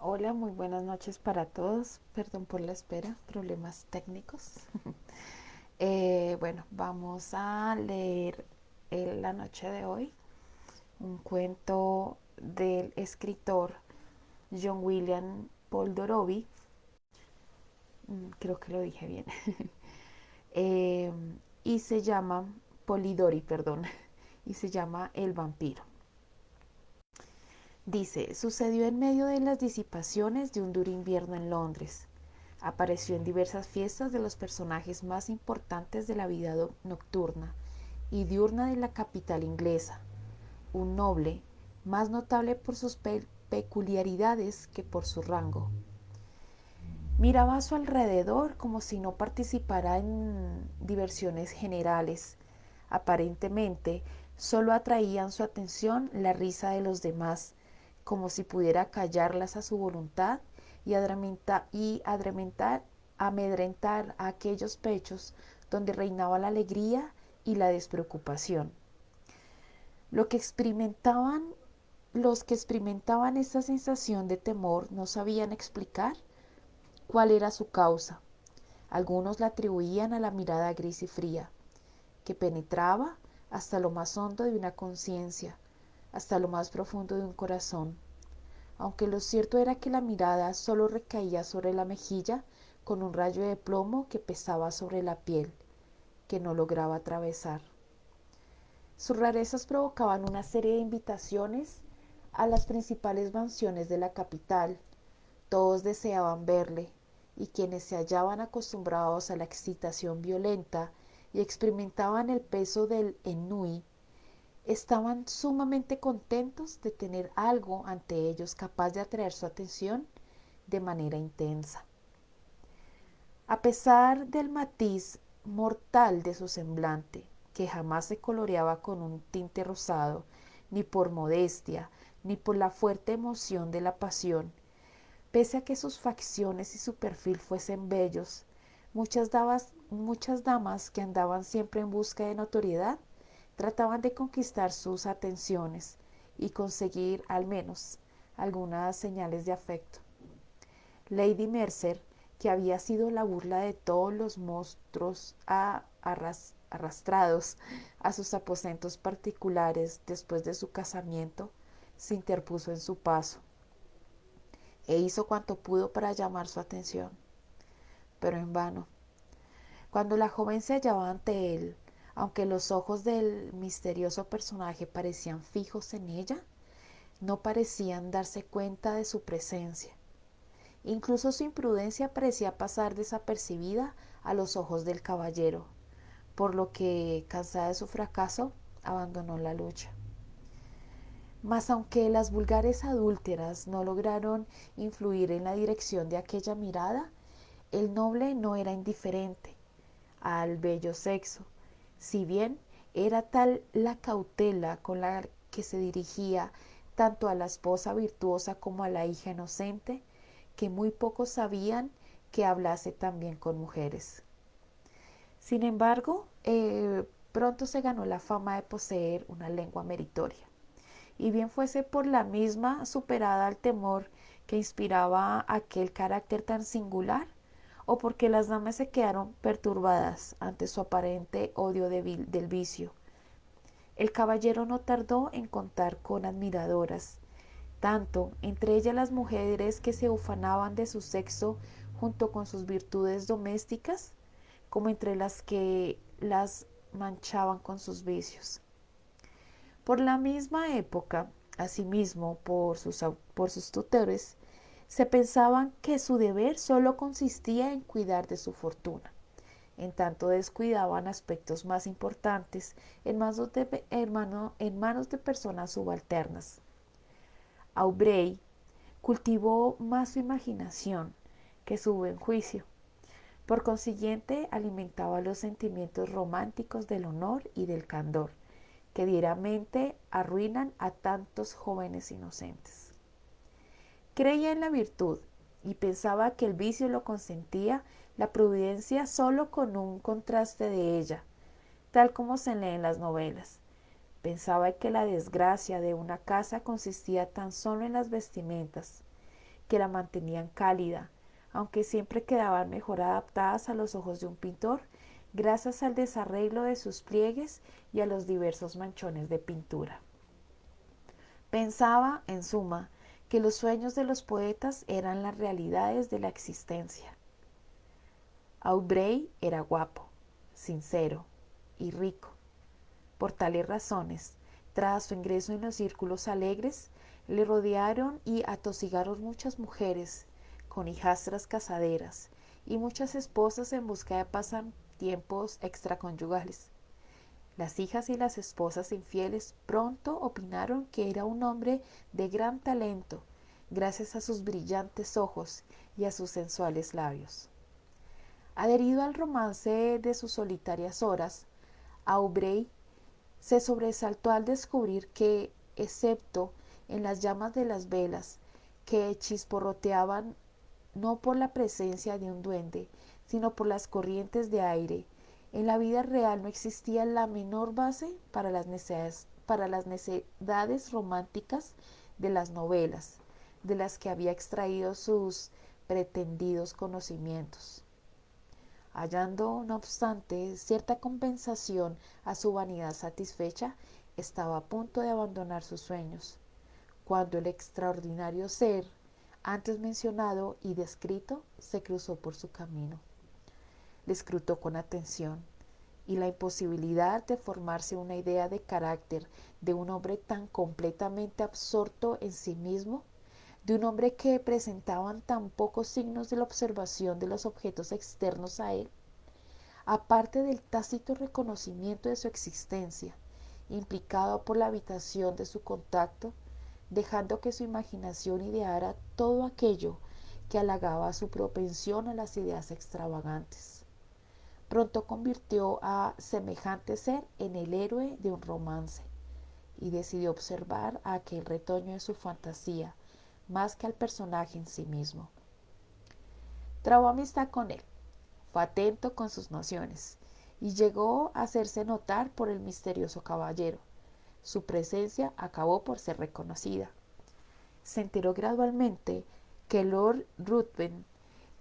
Hola, muy buenas noches para todos. Perdón por la espera, problemas técnicos. Bueno, vamos a leer la noche de hoy un cuento del escritor John William Polidori. Creo que lo dije bien. Eh, y se llama Polidori, perdón. Y se llama El vampiro. Dice, sucedió en medio de las disipaciones de un duro invierno en Londres. Apareció en diversas fiestas de los personajes más importantes de la vida nocturna y diurna de la capital inglesa. Un noble, más notable por sus peculiaridades que por su rango. Miraba a su alrededor como si no participara en diversiones generales. Aparentemente, solo atraían su atención la risa de los demás, como si pudiera callarlas a su voluntad y amedrentar a aquellos pechos donde reinaba la alegría y la despreocupación. Lo que experimentaban, los que experimentaban esta sensación de temor no sabían explicar cuál era su causa. Algunos la atribuían a la mirada gris y fría, que penetraba hasta lo más hondo de una conciencia, hasta lo más profundo de un corazón, aunque lo cierto era que la mirada solo recaía sobre la mejilla con un rayo de plomo que pesaba sobre la piel, que no lograba atravesar. Sus rarezas provocaban una serie de invitaciones a las principales mansiones de la capital. Todos deseaban verle, y quienes se hallaban acostumbrados a la excitación violenta y experimentaban el peso del ennui, estaban sumamente contentos de tener algo ante ellos capaz de atraer su atención de manera intensa. A pesar del matiz mortal de su semblante, que jamás se coloreaba con un tinte rosado, ni por modestia, ni por la fuerte emoción de la pasión, pese a que sus facciones y su perfil fuesen bellos, muchas damas que andaban siempre en busca de notoriedad trataban de conquistar sus atenciones y conseguir al menos algunas señales de afecto. Lady Mercer, que había sido la burla de todos los monstruos arrastrados a sus aposentos particulares después de su casamiento, se interpuso en su paso e hizo cuanto pudo para llamar su atención, pero en vano. Cuando la joven se hallaba ante él, aunque los ojos del misterioso personaje parecían fijos en ella, no parecían darse cuenta de su presencia. Incluso su imprudencia parecía pasar desapercibida a los ojos del caballero, por lo que, cansada de su fracaso, abandonó la lucha. Mas aunque las vulgares adúlteras no lograron influir en la dirección de aquella mirada, el noble no era indiferente al bello sexo, si bien era tal la cautela con la que se dirigía tanto a la esposa virtuosa como a la hija inocente, que muy pocos sabían que hablase también con mujeres. Sin embargo, pronto se ganó la fama de poseer una lengua meritoria, y bien fuese por la misma superada al temor que inspiraba aquel carácter tan singular, o porque las damas se quedaron perturbadas ante su aparente odio del vicio. El caballero no tardó en contar con admiradoras, tanto entre ellas las mujeres que se ufanaban de su sexo junto con sus virtudes domésticas, como entre las que las manchaban con sus vicios. Por la misma época, asimismo por sus tutores, se pensaban que su deber solo consistía en cuidar de su fortuna. En tanto descuidaban aspectos más importantes en manos de personas subalternas. Aubrey cultivó más su imaginación que su buen juicio. Por consiguiente, alimentaba los sentimientos románticos del honor y del candor, que diariamente arruinan a tantos jóvenes inocentes. Creía en la virtud y pensaba que el vicio lo consentía la prudencia solo con un contraste de ella, tal como se lee en las novelas. Pensaba que la desgracia de una casa consistía tan solo en las vestimentas, que la mantenían cálida, aunque siempre quedaban mejor adaptadas a los ojos de un pintor gracias al desarreglo de sus pliegues y a los diversos manchones de pintura. Pensaba, en suma, que los sueños de los poetas eran las realidades de la existencia. Aubrey era guapo, sincero y rico. Por tales razones, tras su ingreso en los círculos alegres, le rodearon y atosigaron muchas mujeres con hijastras casaderas y muchas esposas en busca de pasatiempos extraconyugales. Las hijas y las esposas infieles pronto opinaron que era un hombre de gran talento, gracias a sus brillantes ojos y a sus sensuales labios. Adherido al romance de sus solitarias horas, Aubrey se sobresaltó al descubrir que, excepto en las llamas de las velas, que chisporroteaban no por la presencia de un duende, sino por las corrientes de aire, en la vida real no existía la menor base para las necedades románticas de las novelas, de las que había extraído sus pretendidos conocimientos. Hallando, no obstante, cierta compensación a su vanidad satisfecha, estaba a punto de abandonar sus sueños, cuando el extraordinario ser, antes mencionado y descrito, se cruzó por su camino. Le escrutó con atención, y la imposibilidad de formarse una idea de carácter de un hombre tan completamente absorto en sí mismo, de un hombre que presentaban tan pocos signos de la observación de los objetos externos a él, aparte del tácito reconocimiento de su existencia, implicado por la habitación de su contacto, dejando que su imaginación ideara todo aquello que halagaba su propensión a las ideas extravagantes. Pronto convirtió a semejante ser en el héroe de un romance y decidió observar a aquel retoño de su fantasía más que al personaje en sí mismo. Trabó amistad con él, fue atento con sus nociones y llegó a hacerse notar por el misterioso caballero. Su presencia acabó por ser reconocida. Se enteró gradualmente que Lord Ruthven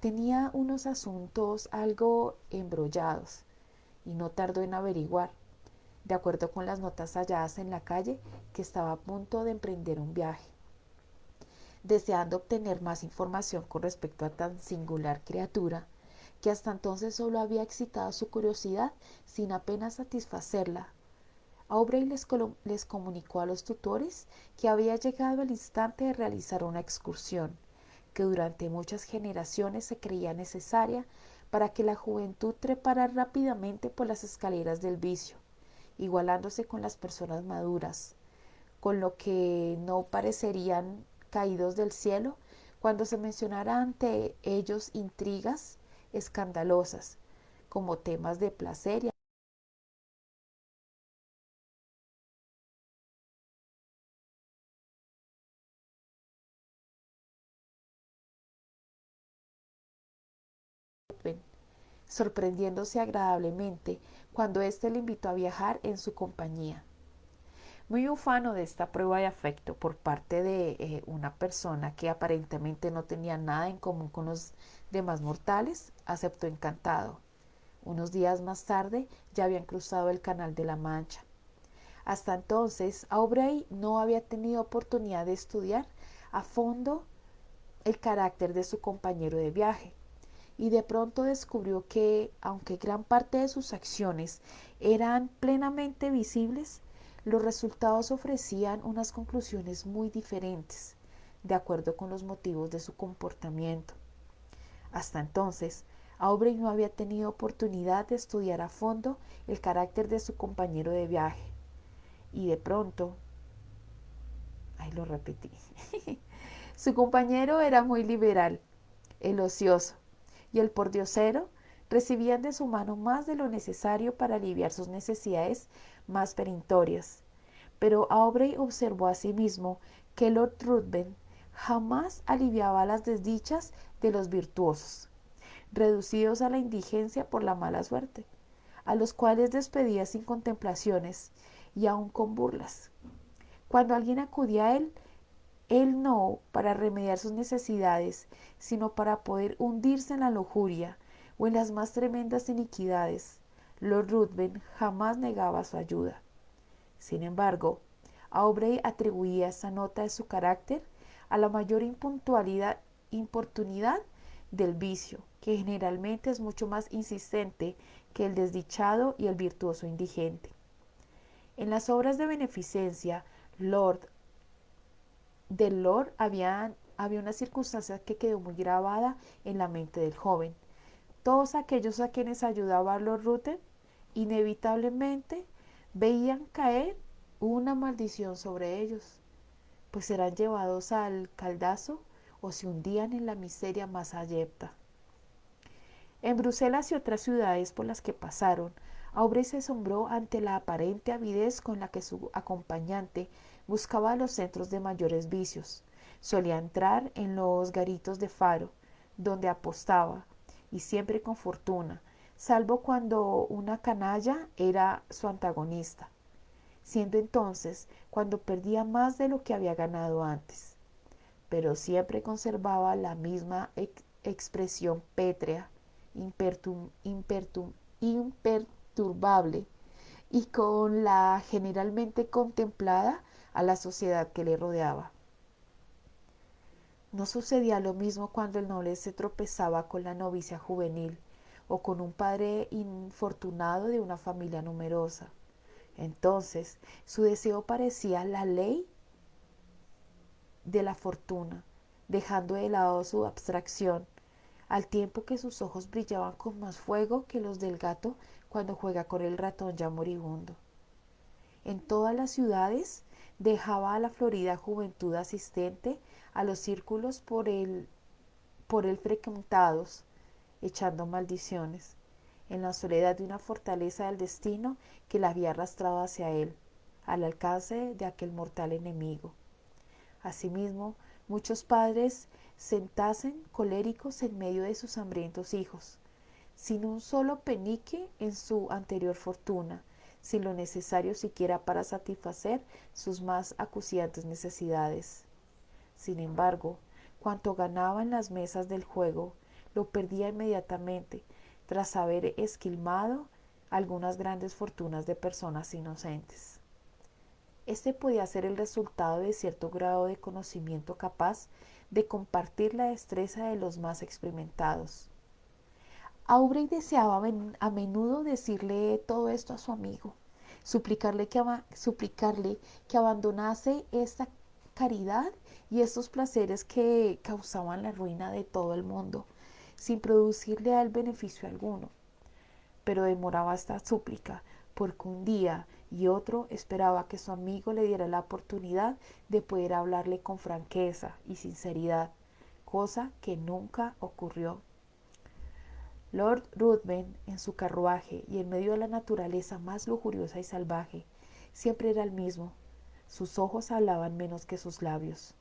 tenía unos asuntos algo embrollados y no tardó en averiguar, de acuerdo con las notas halladas en la calle, que estaba a punto de emprender un viaje. Deseando obtener más información con respecto a tan singular criatura, que hasta entonces solo había excitado su curiosidad sin apenas satisfacerla, Aubrey les comunicó a los tutores que había llegado el instante de realizar una excursión, que durante muchas generaciones se creía necesaria para que la juventud trepara rápidamente por las escaleras del vicio, igualándose con las personas maduras, con lo que no parecerían caídos del cielo cuando se mencionara ante ellos intrigas escandalosas como temas de placer y sorprendiéndose agradablemente cuando éste le invitó a viajar en su compañía. Muy ufano de esta prueba de afecto por parte de una persona que aparentemente no tenía nada en común con los demás mortales, aceptó encantado. Unos días más tarde ya habían cruzado el Canal de la Mancha. Hasta entonces, Aubrey no había tenido oportunidad de estudiar a fondo el carácter de su compañero de viaje, y de pronto descubrió que, aunque gran parte de sus acciones eran plenamente visibles, los resultados ofrecían unas conclusiones muy diferentes, de acuerdo con los motivos de su comportamiento. Hasta entonces, Aubrey no había tenido oportunidad de estudiar a fondo el carácter de su compañero de viaje, y de pronto, ahí lo repetí, su compañero era muy liberal, el ocioso y el pordiosero recibían de su mano más de lo necesario para aliviar sus necesidades más perentorias. Pero Aubrey observó asimismo que Lord Ruthven jamás aliviaba las desdichas de los virtuosos, reducidos a la indigencia por la mala suerte, a los cuales despedía sin contemplaciones y aun con burlas. Cuando alguien acudía a él, Él no para remediar sus necesidades, sino para poder hundirse en la lujuria o en las más tremendas iniquidades. Lord Ruthven jamás negaba su ayuda. Sin embargo, Aubrey atribuía esa nota de su carácter a la mayor importunidad del vicio, que generalmente es mucho más insistente que el desdichado y el virtuoso indigente. En las obras de beneficencia, del Lord había una circunstancia que quedó muy grabada en la mente del joven. Todos aquellos a quienes ayudaba Lord Ruthven inevitablemente veían caer una maldición sobre ellos, pues eran llevados al caldazo o se hundían en la miseria más abyecta. En Bruselas y otras ciudades por las que pasaron, Aubrey se asombró ante la aparente avidez con la que su acompañante buscaba los centros de mayores vicios. Solía entrar en los garitos de faro, donde apostaba, y siempre con fortuna, salvo cuando una canalla era su antagonista, siendo entonces cuando perdía más de lo que había ganado antes, pero siempre conservaba la misma expresión pétrea, imperturbable y con la generalmente contemplada a la sociedad que le rodeaba. No sucedía lo mismo cuando el noble se tropezaba con la novicia juvenil o con un padre infortunado de una familia numerosa. Entonces su deseo parecía la ley de la fortuna, dejando de lado su abstracción, al tiempo que sus ojos brillaban con más fuego que los del gato cuando juega con el ratón ya moribundo. En todas las ciudades dejaba a la florida juventud asistente a los círculos por él frecuentados, echando maldiciones, en la soledad de una fortaleza del destino que la había arrastrado hacia él, al alcance de aquel mortal enemigo. Asimismo, muchos padres sentasen coléricos en medio de sus hambrientos hijos, sin un solo penique en su anterior fortuna, sin lo necesario siquiera para satisfacer sus más acuciantes necesidades. Sin embargo, cuanto ganaba en las mesas del juego, lo perdía inmediatamente, tras haber esquilmado algunas grandes fortunas de personas inocentes. Este podía ser el resultado de cierto grado de conocimiento capaz de compartir la destreza de los más experimentados. Aubrey deseaba a menudo decirle todo esto a su amigo, suplicarle que abandonase esta caridad y estos placeres que causaban la ruina de todo el mundo, sin producirle a él beneficio alguno. Pero demoraba esta súplica, porque un día y otro esperaba que su amigo le diera la oportunidad de poder hablarle con franqueza y sinceridad, cosa que nunca ocurrió. Lord Ruthven, en su carruaje y en medio de la naturaleza más lujuriosa y salvaje, siempre era el mismo. Sus ojos hablaban menos que sus labios.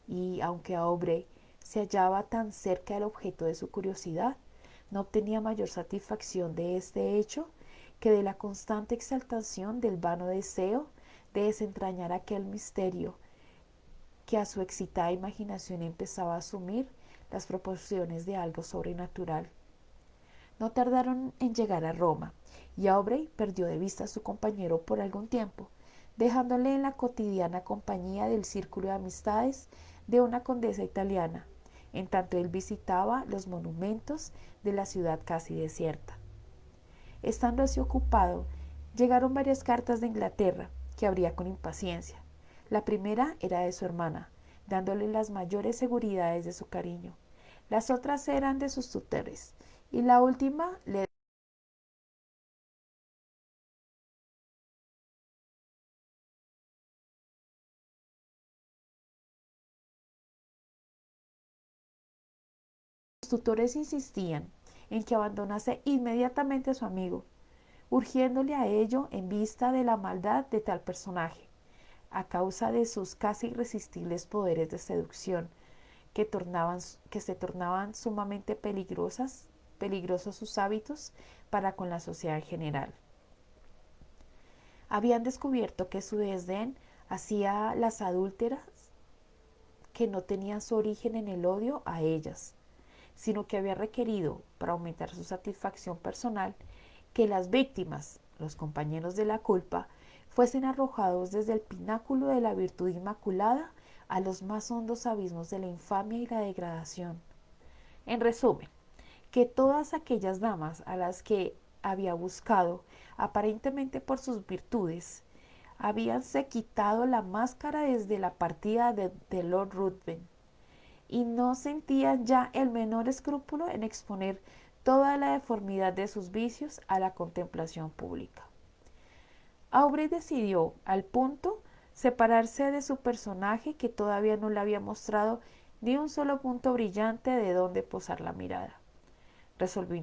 Y aunque Aubrey se hallaba tan cerca del objeto de su curiosidad, no obtenía mayor satisfacción de este hecho que de la constante exaltación del vano deseo de desentrañar aquel misterio que a su excitada imaginación empezaba a asumir las proporciones de algo sobrenatural. No tardaron en llegar a Roma, y Aubrey perdió de vista a su compañero por algún tiempo, dejándole en la cotidiana compañía del círculo de amistades de una condesa italiana, en tanto él visitaba los monumentos de la ciudad casi desierta. Estando así ocupado, llegaron varias cartas de Inglaterra, que abría con impaciencia. La primera era de su hermana, dándole las mayores seguridades de su cariño. Las otras eran de sus tutores, y la última le los tutores insistían en que abandonase inmediatamente a su amigo, urgiéndole a ello en vista de la maldad de tal personaje, a causa de sus casi irresistibles poderes de seducción, que se tornaban sumamente peligrosos sus hábitos para con la sociedad en general. Habían descubierto que su desdén hacía las adúlteras que no tenían su origen en el odio a ellas, sino que había requerido, para aumentar su satisfacción personal, que las víctimas, los compañeros de la culpa, fuesen arrojados desde el pináculo de la virtud inmaculada a los más hondos abismos de la infamia y la degradación. En resumen, que todas aquellas damas a las que había buscado, aparentemente por sus virtudes, habíanse quitado la máscara desde la partida de Lord Ruthven, y no sentían ya el menor escrúpulo en exponer toda la deformidad de sus vicios a la contemplación pública. Aubrey decidió, al punto, separarse de su personaje, que todavía no le había mostrado ni un solo punto brillante de donde posar la mirada. Resolvió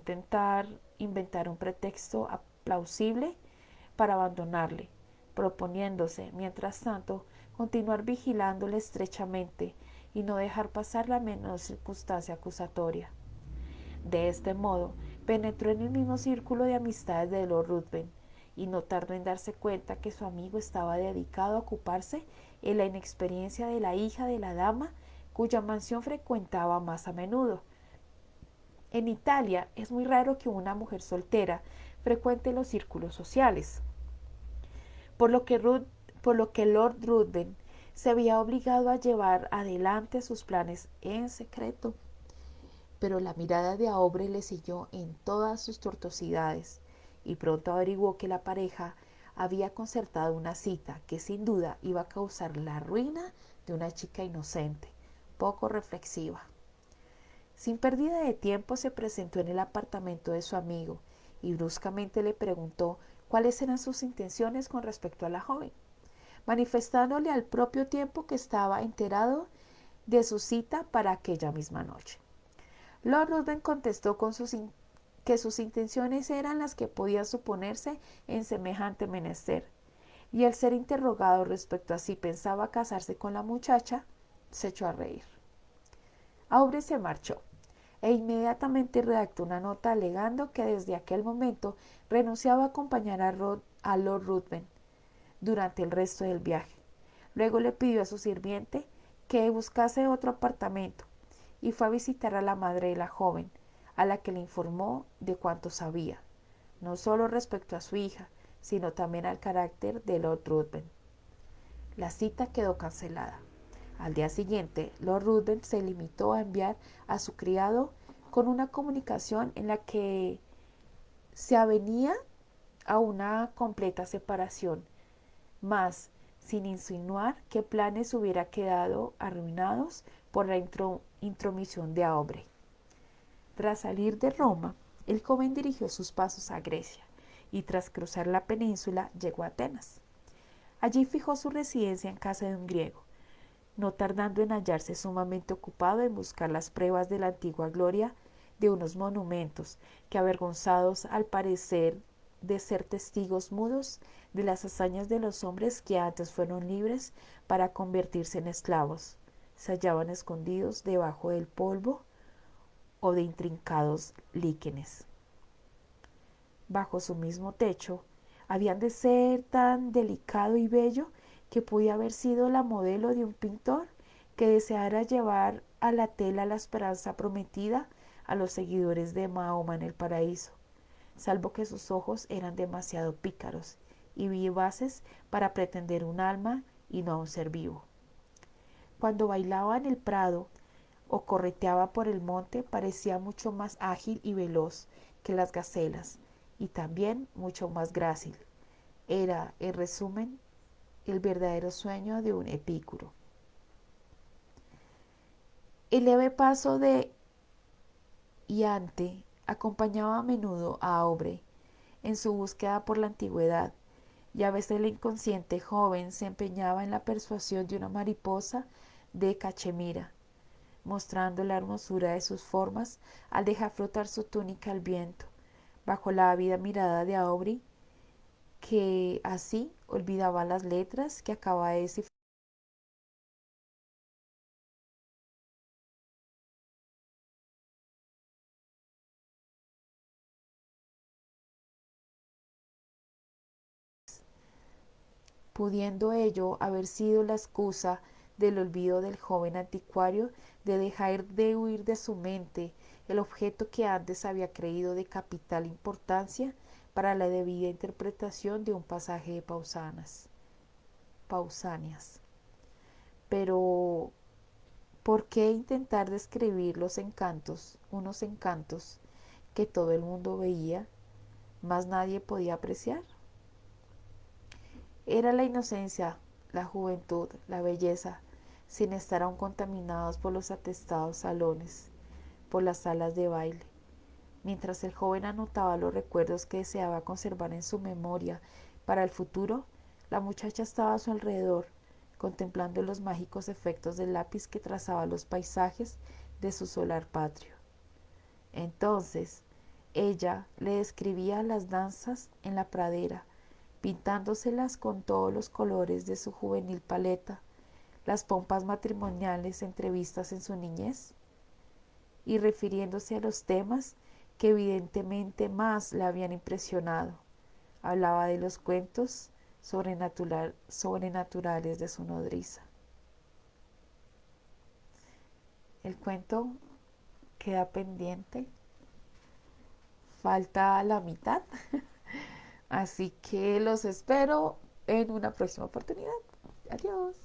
inventar un pretexto plausible para abandonarle, proponiéndose, mientras tanto, continuar vigilándole estrechamente y no dejar pasar la menor circunstancia acusatoria. De este modo, penetró en el mismo círculo de amistades de Lord Ruthven, y no tardó en darse cuenta que su amigo estaba dedicado a ocuparse en la inexperiencia de la hija de la dama cuya mansión frecuentaba más a menudo. En Italia es muy raro que una mujer soltera frecuente los círculos sociales, por lo que Lord Ruthven se había obligado a llevar adelante sus planes en secreto. Pero la mirada de Aubrey le siguió en todas sus tortuosidades, y pronto averiguó que la pareja había concertado una cita que sin duda iba a causar la ruina de una chica inocente, poco reflexiva. Sin pérdida de tiempo se presentó en el apartamento de su amigo y bruscamente le preguntó cuáles eran sus intenciones con respecto a la joven, manifestándole al propio tiempo que estaba enterado de su cita para aquella misma noche. Lord Ruthven contestó que sus intenciones eran las que podían suponerse en semejante menester, y al ser interrogado respecto a si pensaba casarse con la muchacha, se echó a reír. Aubrey se marchó e inmediatamente redactó una nota alegando que desde aquel momento renunciaba a acompañar a Lord Ruthven durante el resto del viaje. Luego le pidió a su sirviente que buscase otro apartamento y fue a visitar a la madre de la joven, a la que le informó de cuanto sabía, no solo respecto a su hija, sino también al carácter de Lord Ruthven. La cita quedó cancelada. Al día siguiente, Lord Ruthven se limitó a enviar a su criado con una comunicación en la que se avenía a una completa separación, mas sin insinuar qué planes hubiera quedado arruinados por la intromisión de Aubrey. Tras salir de Roma, el joven dirigió sus pasos a Grecia y tras cruzar la península llegó a Atenas. Allí fijó su residencia en casa de un griego, no tardando en hallarse sumamente ocupado en buscar las pruebas de la antigua gloria de unos monumentos que, avergonzados al parecer de ser testigos mudos de las hazañas de los hombres que antes fueron libres para convertirse en esclavos, se hallaban escondidos debajo del polvo o de intrincados líquenes. Bajo su mismo techo habían de ser tan delicado y bello que podía haber sido la modelo de un pintor que deseara llevar a la tela la esperanza prometida a los seguidores de Mahoma en el paraíso, salvo que sus ojos eran demasiado pícaros y vivaces para pretender un alma y no a un ser vivo. Cuando bailaba en el prado o correteaba por el monte parecía mucho más ágil y veloz que las gacelas, y también mucho más grácil. Era, en resumen, el verdadero sueño de un epicuro. El leve paso de Iante acompañaba a menudo a Aubrey en su búsqueda por la antigüedad, y a veces el inconsciente joven se empeñaba en la persuasión de una mariposa de cachemira, mostrando la hermosura de sus formas al dejar flotar su túnica al viento, bajo la ávida mirada de Aubrey, que así olvidaba las letras que acababa de descifrar. Pudiendo ello haber sido la excusa del olvido del joven anticuario, de dejar de huir de su mente el objeto que antes había creído de capital importancia para la debida interpretación de un pasaje de Pausanias. Pero, ¿por qué intentar describir los encantos, unos encantos que todo el mundo veía, mas nadie podía apreciar? Era la inocencia, la juventud, la belleza, sin estar aún contaminados por los atestados salones, por las salas de baile. Mientras el joven anotaba los recuerdos que deseaba conservar en su memoria para el futuro, la muchacha estaba a su alrededor, contemplando los mágicos efectos del lápiz que trazaba los paisajes de su solar patrio. Entonces, ella le describía las danzas en la pradera, pintándoselas con todos los colores de su juvenil paleta, las pompas matrimoniales entrevistas en su niñez, y refiriéndose a los temas que evidentemente más la habían impresionado. Hablaba de los cuentos sobrenaturales de su nodriza. El cuento queda pendiente, falta la mitad, así que los espero en una próxima oportunidad. Adiós.